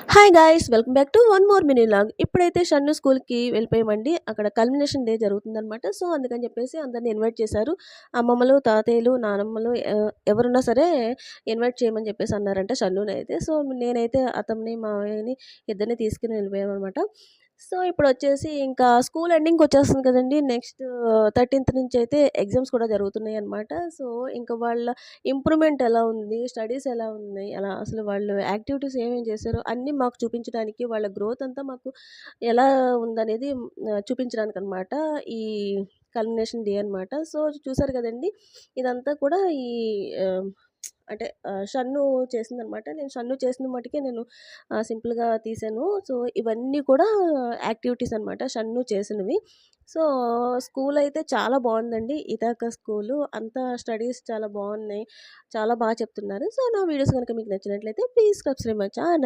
Hi guys welcome back to one more mini log. ఇప్పుడైతే షన్ను స్కూల్కి వెళ్ళిపోయామండి. అక్కడ కల్మినేషన్ డే జరుగుతుందనమాట. సో అందుకని చెప్పేసి అందరిని ఇన్వైట్ చేశారు. అమ్మమ్మలు, తాతయ్యలు, నానమ్మలు ఎవరున్నా సరే ఇన్వైట్ చేయమని చెప్పేసి అన్నారంట షన్నుని అయితే. సో నేనైతే అతన్ని మావయ్యని ఇద్దరిని తీసుకుని వెళ్ళిపోయాం అనమాట. సో ఇప్పుడొచ్చేసి ఇంకా స్కూల్ ఎండింగ్‌కి వచ్చేస్తుంది కదండీ! నెక్స్ట్ 13థ్ నుంచి అయితే ఎగ్జామ్స్ కూడా జరుగుతున్నాయి అనమాట. సో ఇంక వాళ్ళ ఇంప్రూవ్‌మెంట్ ఎలా ఉంది? స్టడీస్ ఎలా ఉన్నాయి? అలా అసలు వాళ్ళు యాక్టివిటీస్ ఏమేమి చేశారో అన్నీ మాకు చూపించడానికి, వాళ్ళ గ్రోత్ అంతా మాకు ఎలా ఉందనేది చూపించడానికనమాట ఈ కల్మినేషన్ డే అనమాట. సో చూసారు కదండీ! ఇదంతా కూడా ఈ ఆహ్, అంటే షన్ను చేసిందనమాట. నేను షన్ను చేసిన మటికే నేను సింపుల్‌గా తీశాను. సో ఇవన్నీ కూడా యాక్టివిటీస్ అనమాట షన్ను చేసినవి. సో స్కూలయితే చాలా బావుందండి. ఇదాక స్కూలు. అంతా స్టడీస్ చాలా బావున్నాయి. చాలా చెప్తున్నారు. సో నా వీడియోస్ గనుక మీకు నచ్చినట్లయితే ప్లీజ్ సబ్స్క్రైబ్ మై ఛానల్.